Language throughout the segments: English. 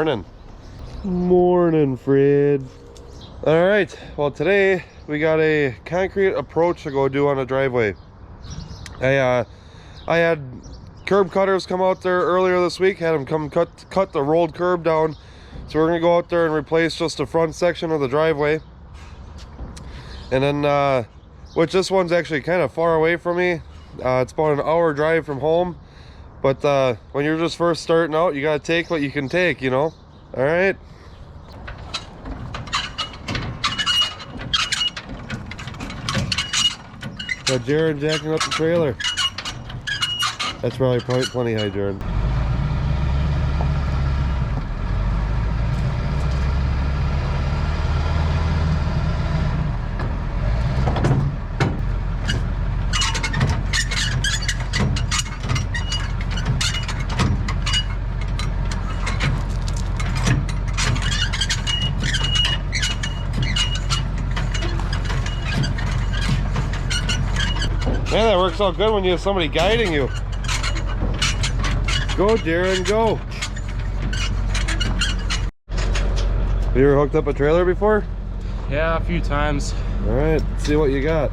morning. Morning, Fred. All right, well today we got a concrete approach to go do on a driveway. I had curb cutters come out there earlier this week, had them come cut the rolled curb down. So we're gonna go out there and replace just the front section of the driveway. And then, which this one's actually kind of far away from me. It's about an hour drive from home. But when you're just first starting out, you gotta take what you can take, you know? All right. Got Jared jacking up the trailer. That's probably plenty high, Jared. Man, that works out good when you have somebody guiding you. Go, Jared, go. Have you ever hooked up a trailer before? Yeah, a few times. All right, let's see what you got.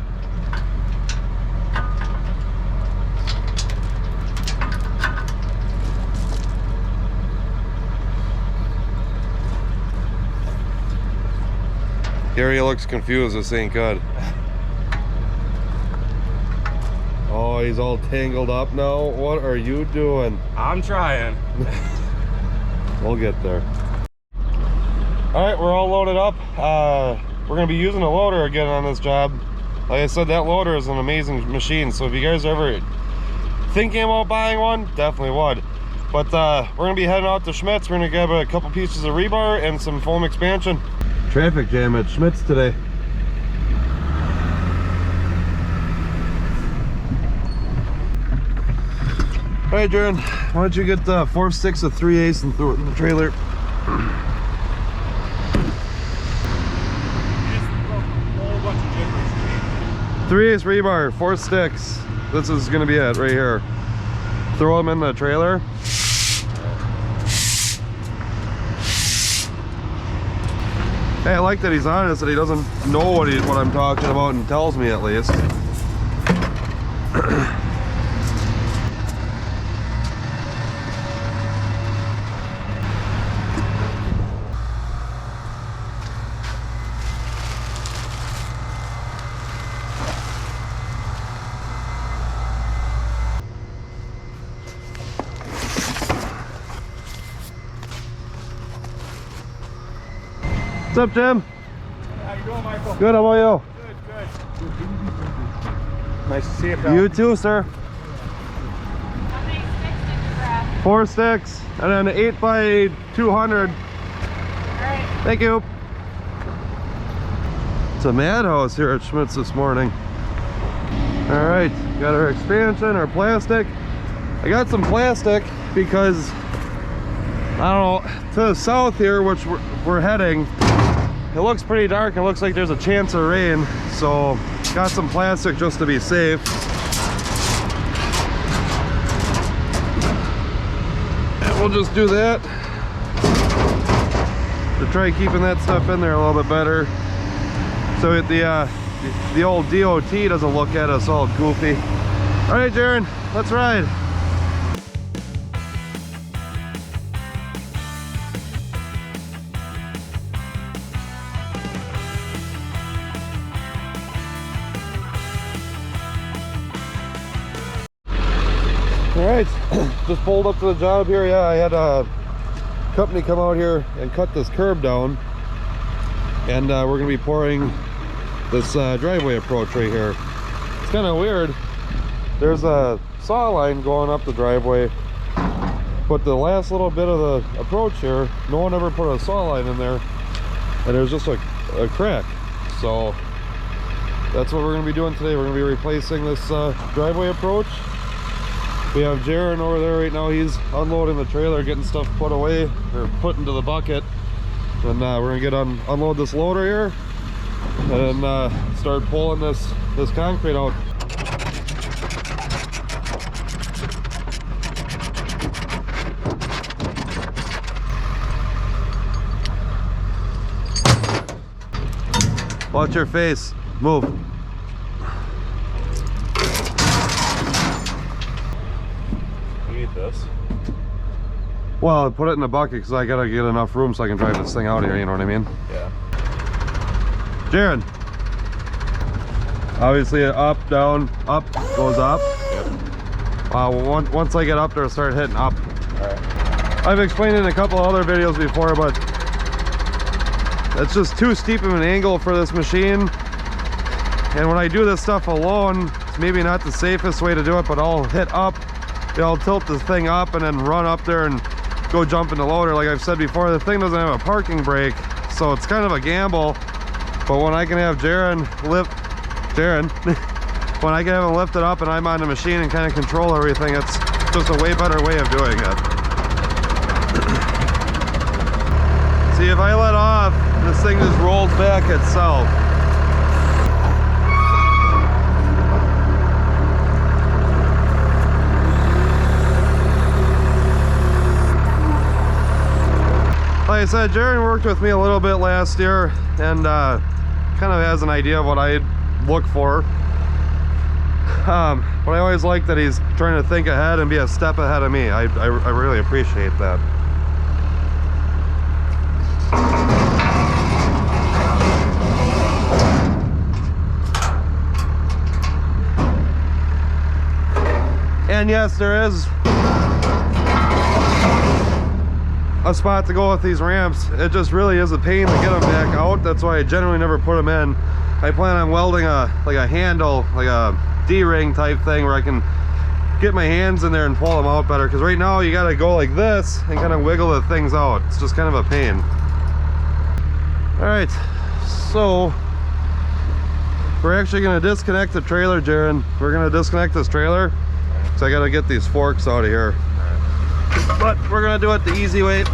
Gary looks confused. This ain't good. Oh, he's all tangled up now. What are you doing? I'm trying. We'll get there. All right, we're all loaded up. We're gonna be using a loader again on this job. Like I said, that loader is an amazing machine. So if you guys are ever thinking about buying one, definitely would. But we're gonna be heading out to Schmitz. We're gonna grab a couple pieces of rebar and some foam expansion. Traffic jam at Schmitz today. All right, Jared, why don't you get 4 sticks of 3/8 and throw it in the trailer. 3/8 rebar, 4 sticks. This is gonna be it right here. Throw them in the trailer. Hey, I like that he's honest, that he doesn't know what I'm talking about and tells me at least. What's up, Jim? How you doing, Michael? Good, how about you? Good, good. Nice to see you, pal. You too, sir. How many sticks did you grab? 4 sticks, and then 8 by 200. Alright. Thank you. It's a madhouse here at Schmitz this morning. All right, got our expansion, our plastic. I got some plastic because, I don't know, to the south here, which we're heading, it looks pretty dark. It looks like there's a chance of rain, so got some plastic just to be safe. And we'll just do that to try keeping that stuff in there a little bit better, so the old DOT doesn't look at us all goofy. All right, Jared, let's ride. All right, just pulled up to the job here. Yeah, I had a company come out here and cut this curb down, and we're gonna be pouring this driveway approach right here. It's kind of weird. There's a saw line going up the driveway, but the last little bit of the approach here, no one ever put a saw line in there, and there's just a crack. So that's what we're gonna be doing today. We're gonna be replacing this driveway approach. We have Jaron over there right now. He's unloading the trailer, getting stuff put away or put into the bucket. And we're gonna unload this loader here and start pulling this concrete out. Watch your face. Move. You need this. Well, I put it in a bucket because I gotta get enough room so I can drive this thing out here, you know what I mean? Yeah. Jaron. Obviously up, down, up, goes up. Yep. Once I get up there, start hitting up. Alright. I've explained it in a couple other videos before, but it's just too steep of an angle for this machine. And when I do this stuff alone, it's maybe not the safest way to do it, but I'll hit up, I'll tilt this thing up and then run up there and go jump in the loader. Like I've said before, the thing doesn't have a parking brake, so it's kind of a gamble. But when I can have when I can have him lift it up and I'm on the machine and kind of control everything, it's just a way better way of doing it. See, if I let off, this thing just rolls back itself. Like I said, Jaron worked with me a little bit last year and kind of has an idea of what I look for. But I always like that he's trying to think ahead and be a step ahead of me. I really appreciate that. And yes, there is a spot to go with these ramps. It just really is a pain to get them back out. That's why I generally never put them in. I plan on welding like a handle, like a D-ring type thing where I can get my hands in there and pull them out better, because right now you got to go like this and kind of wiggle the things out. It's just kind of a pain. All right, so we're actually going to disconnect the trailer, Jaron. We're going to disconnect this trailer, so I got to get these forks out of here. But we're going to do it the easy way.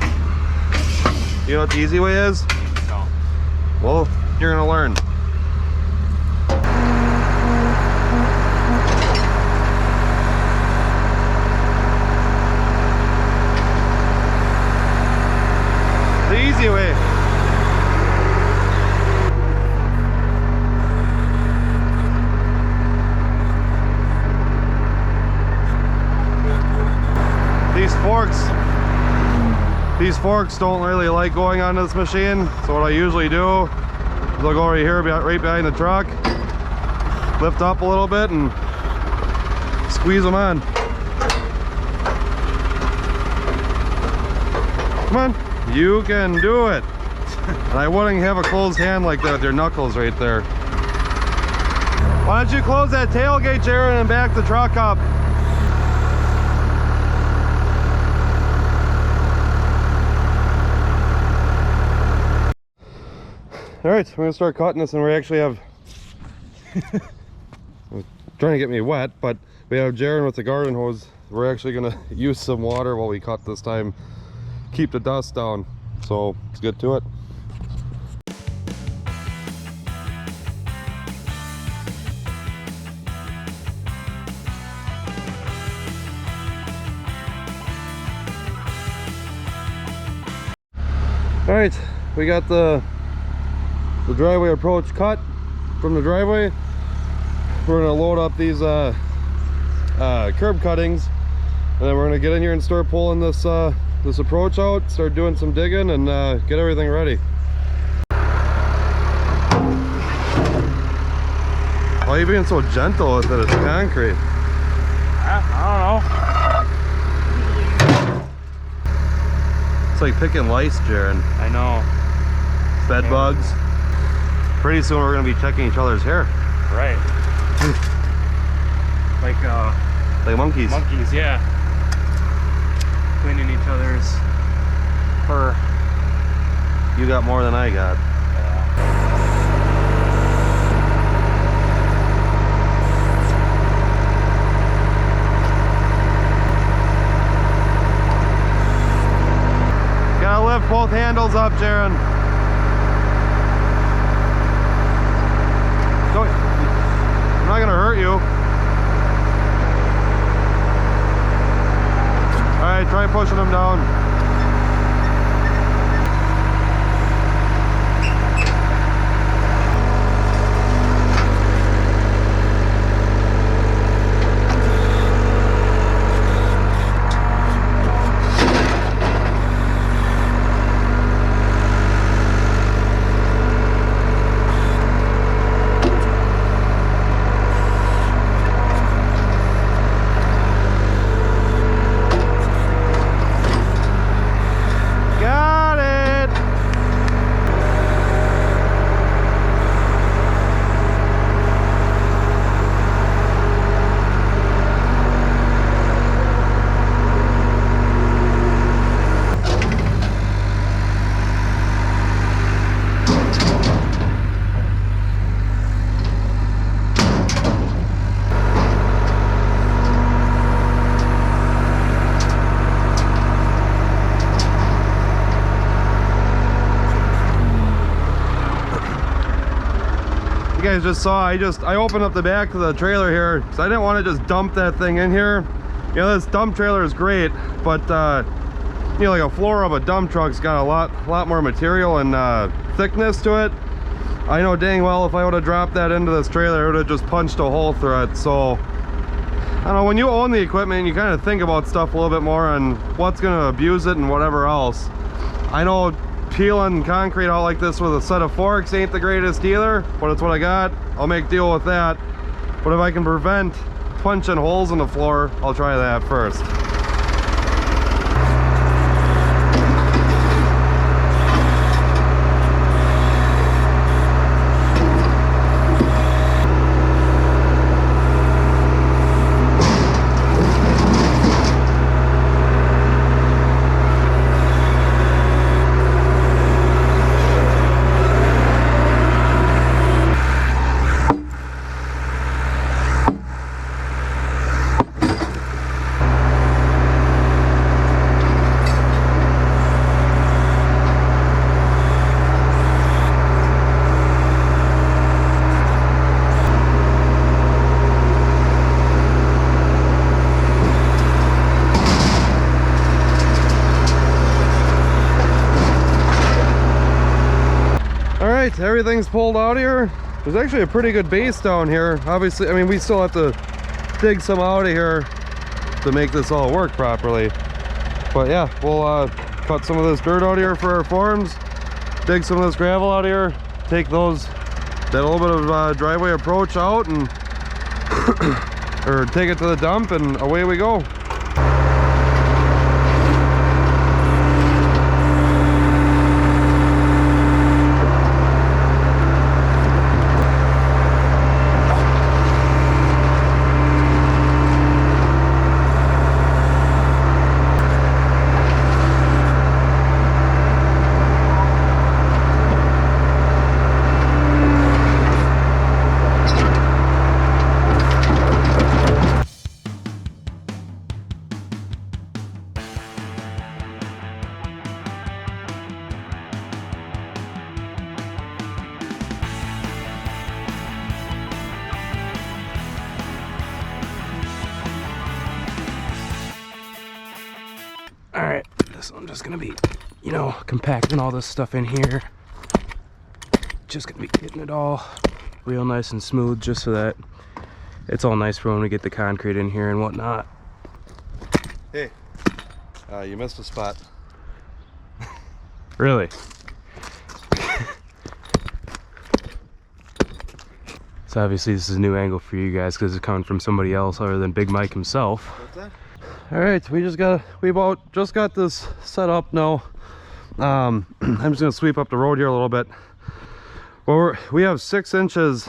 You know what the easy way is? No. Well, you're going to learn. The easy way. These forks don't really like going on this machine, so what I usually do is I'll go right here, right behind the truck, lift up a little bit and squeeze them on. Come on, you can do it. And I wouldn't have a closed hand like that with your knuckles right there. Why don't you close that tailgate, Jaron, and back the truck up? All right, we're gonna start cutting this, and we actually have trying to get me wet, but we have Jaron with the garden hose. We're actually gonna use some water while we cut this time, keep the dust down. So let's get to it. All right, we got the driveway approach cut from the driveway. We're gonna load up these curb cuttings, and then we're gonna get in here and start pulling this this approach out, start doing some digging, and get everything ready. Why are you being so gentle with it? It's concrete. I don't know. It's like picking lice, Jaron. I know. Bed bugs. Pretty soon we're gonna be checking each other's hair. Right. Like monkeys. Monkeys, yeah. Cleaning each other's fur. You got more than I got. Gotta lift both handles up, Jaron. I'm not gonna hurt you. All right, try pushing them down. guys just saw, I opened up the back of the trailer here, so I didn't want to just dump that thing in here. You know, this dump trailer is great, but you know, like a floor of a dump truck's got a lot more material and thickness to it. I know dang well if I would have dropped that into this trailer, it would have just punched a hole through it. So I don't know, when you own the equipment, you kind of think about stuff a little bit more on what's going to abuse it and whatever else. I know peeling concrete out like this with a set of forks ain't the greatest either, but it's what I got. I'll make deal with that. But if I can prevent punching holes in the floor, I'll try that first. Everything's pulled out here. There's actually a pretty good base down here. Obviously, I mean, we still have to dig some out of here to make this all work properly. But yeah, we'll cut some of this dirt out here for our forms, dig some of this gravel out here, take that little bit of driveway approach out and or take it to the dump, and away we go. Alright, so I'm just gonna be, you know, compacting all this stuff in here. Just gonna be getting it all real nice and smooth, just so that it's all nice for when we get the concrete in here and whatnot. Hey, you missed a spot. Really? So obviously this is a new angle for you guys because it's coming from somebody else other than Big Mike himself. What's that? All right, we about just got this set up now. I'm just gonna sweep up the road here a little bit. Well, we have 6 inches.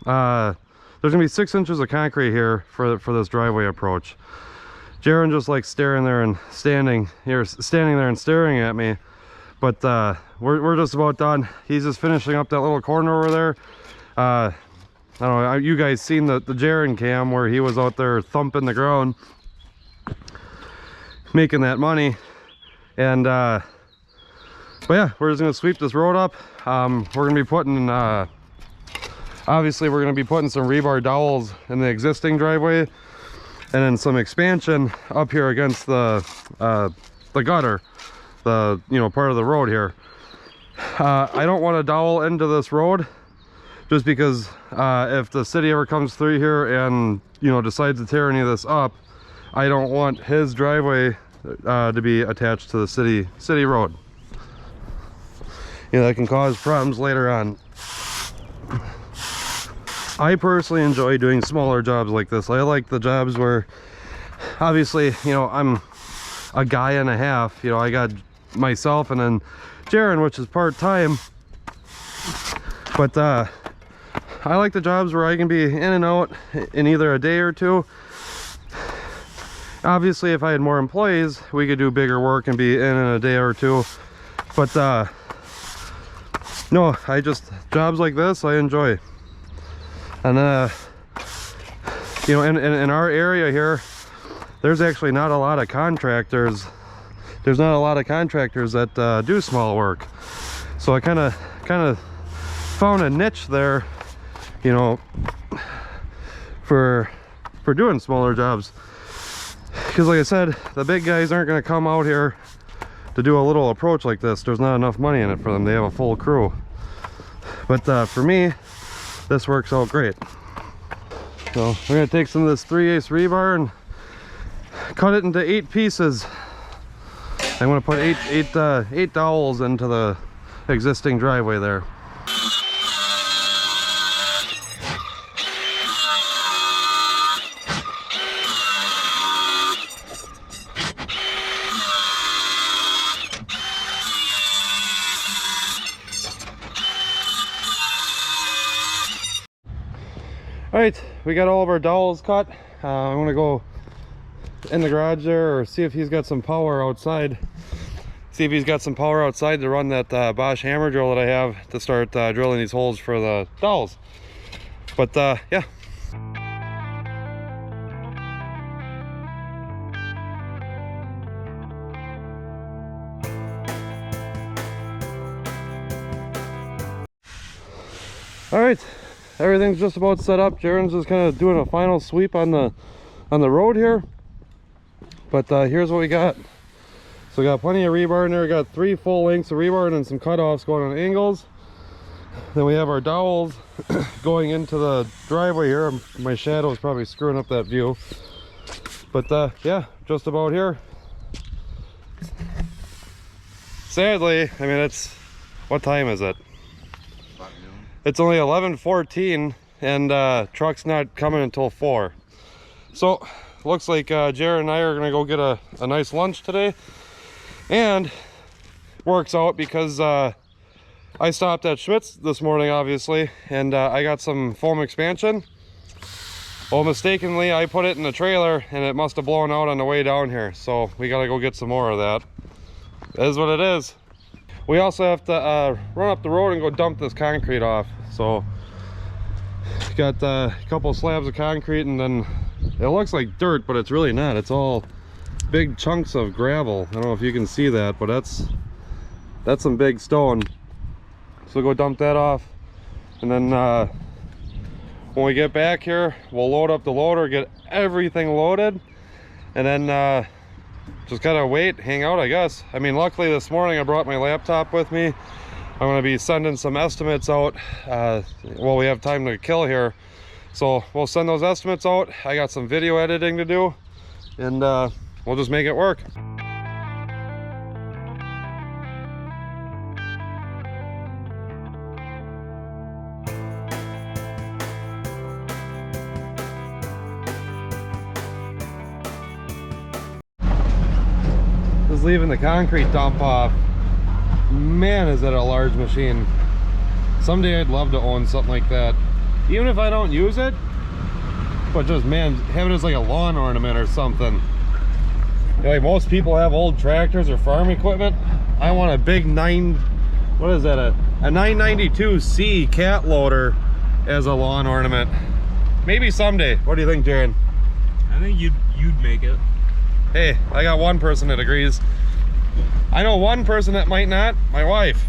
There's gonna be 6 inches of concrete here for this driveway approach. Jaron just like standing there and staring at me. But we're just about done. He's just finishing up that little corner over there. I don't know, you guys seen the Jaron cam where he was out there thumping the ground, making that money. And but yeah, we're just gonna sweep this road up. We're gonna be putting obviously we're gonna be putting some rebar dowels in the existing driveway, and then some expansion up here against the gutter, the part of the road here. I don't want to dowel into this road just because if the city ever comes through here and decides to tear any of this up, I don't want his driveway to be attached to the city road. That can cause problems later on. I personally enjoy doing smaller jobs like this. I like the jobs where obviously I'm a guy and a half. I got myself and then Jaron, which is part-time, but I like the jobs where I can be in and out in either a day or two. Obviously if I had more employees we could do bigger work and be in a day or two, but no, jobs like this I enjoy. And in our area here, there's actually not a lot of contractors. There's not a lot of contractors that do small work. So I kind of found a niche there, you know, for doing smaller jobs. Because like I said, the big guys aren't going to come out here to do a little approach like this. There's not enough money in it for them. They have a full crew. But for me, this works out great. So we're going to take some of this 3/8 rebar and cut it into 8 pieces. I'm going to put eight dowels into the existing driveway there. Alright, we got all of our dowels cut. I'm gonna go in the garage there, or see if he's got some power outside. See if he's got some power outside to run that Bosch hammer drill that I have to start drilling these holes for the dowels. But yeah. Alright, everything's just about set up. Jaren's just kind of doing a final sweep on the road here. But here's what we got. So we got plenty of rebar in there. We got 3 full lengths of rebar and then some cutoffs going on angles. Then we have our dowels going into the driveway here. My shadow is probably screwing up that view. But yeah, just about here. Sadly, I mean, it's, what time is it? It's only 11:14 and truck's not coming until 4. So looks like Jared and I are gonna go get a nice lunch today, and works out because I stopped at Schmidt's this morning, obviously, and I got some foam expansion. Well, mistakenly I put it in the trailer and it must have blown out on the way down here, so we gotta go get some more of that. That is what it is. We also have to run up the road and go dump this concrete off. So got a couple slabs of concrete, and then it looks like dirt, but it's really not. It's all big chunks of gravel. I don't know if you can see that, but that's some big stone. So we'll go dump that off, and then when we get back here, we'll load up the loader, get everything loaded, and then just gotta wait, hang out, I guess. I mean, luckily this morning I brought my laptop with me. I'm gonna be sending some estimates out. Well, we have time to kill here, so we'll send those estimates out. I got some video editing to do, and we'll just make it work. Just leaving the concrete dump off. Man, is that a large machine. Someday I'd love to own something like that, even if I don't use it, but just, man, have it as like a lawn ornament or something. Like most people have old tractors or farm equipment. I want a big what is that, a 992C cat loader as a lawn ornament. Maybe someday. What do you think, Jared? I think you'd make it. Hey, I got one person that agrees. I know one person that might not, my wife.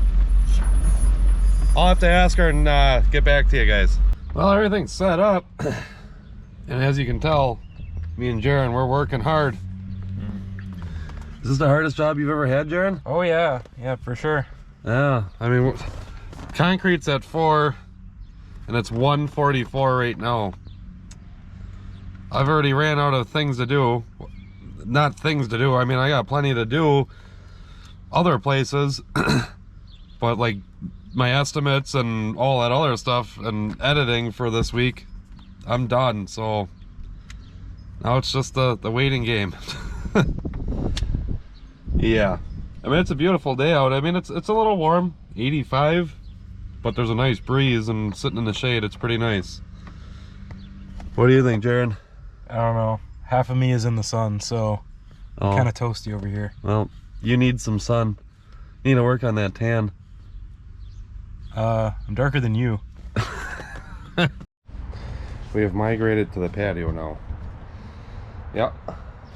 I'll have to ask her and get back to you guys. Well, everything's set up. And as you can tell, me and Jaron, we're working hard. Is this the hardest job you've ever had, Jaron? Oh yeah, yeah, for sure. Yeah, I mean, concrete's at 4 and it's 144 right now. I've already ran out of things to do. Not things to do, I mean, I got plenty to do other places, but like my estimates and all that other stuff and editing for this week, I'm done. So now it's just the waiting game. Yeah, I mean, it's a beautiful day out. I mean, it's a little warm, 85, but there's a nice breeze, and sitting in the shade, it's pretty nice. What do you think, Jaron? I don't know. Half of me is in the sun, so kind of toasty over here. Well, you need some sun. You need to work on that tan. I'm darker than you. We have migrated to the patio now. Yeah,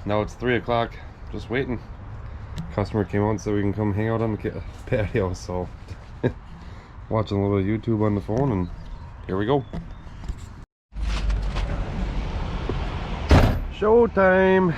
now it's 3 o'clock, just waiting. Customer came out and said we can come hang out on the patio, so watching a little YouTube on the phone, and here we go. Showtime.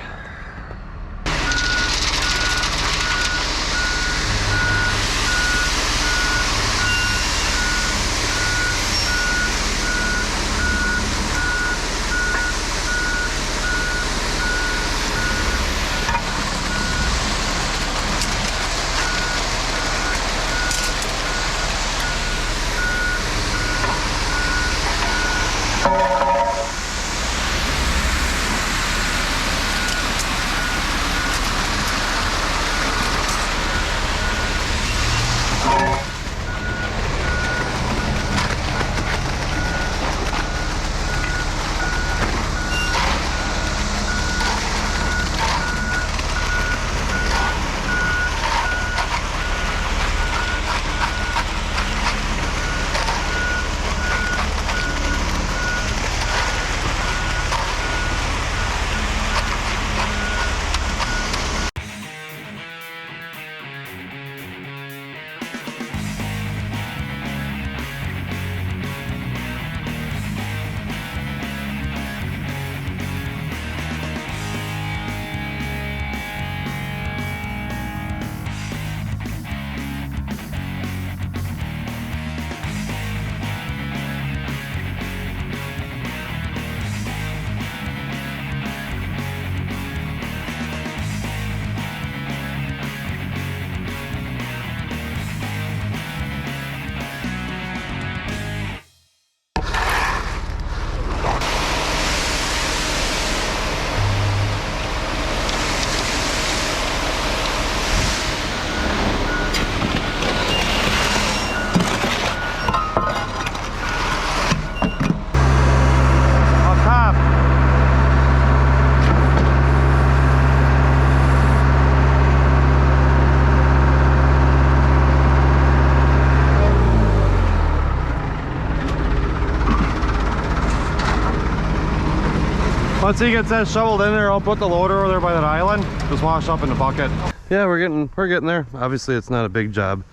Once he gets that shoveled in there, I'll put the loader over there by that island. Just wash up in the bucket. Yeah, we're getting there. Obviously, it's not a big job,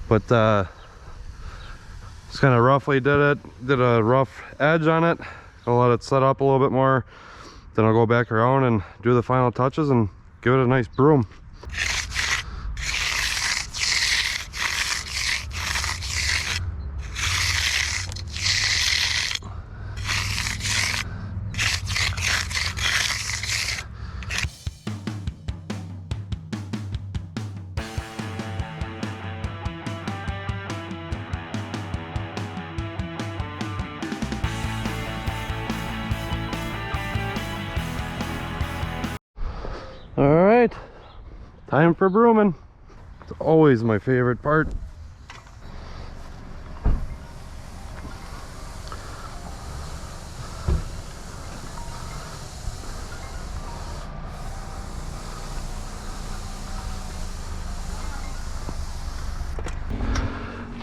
but just kind of roughly did a rough edge on it. I'll let it set up a little bit more. Then I'll go back around and do the final touches and give it a nice broom. All right, time for brooming. It's always my favorite part.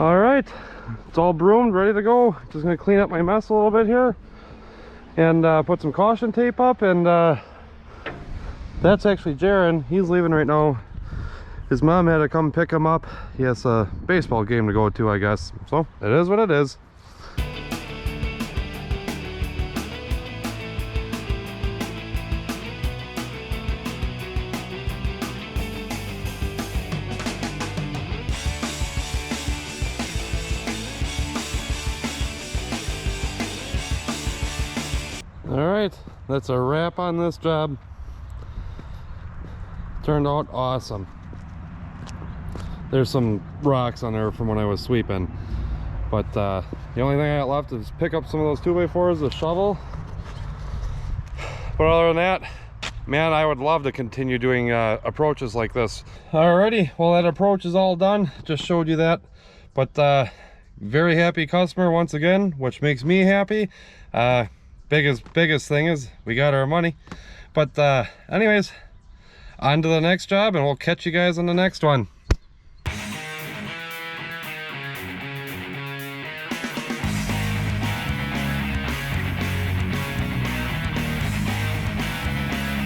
All right, it's all broomed, ready to go. Just gonna clean up my mess a little bit here and put some caution tape up, and that's actually Jaron. He's leaving right now. His mom had to come pick him up. He has a baseball game to go to, I guess. So it is what it is. All right, that's a wrap on this job. Turned out awesome. There's some rocks on there from when I was sweeping, but the only thing I got left is pick up some of those 2x4s, the shovel. But other than that, man, I would love to continue doing approaches like this. Alrighty, well, that approach is all done. Just showed you that, but very happy customer once again, which makes me happy. Biggest thing is we got our money. But anyways, on to the next job, and we'll catch you guys on the next one.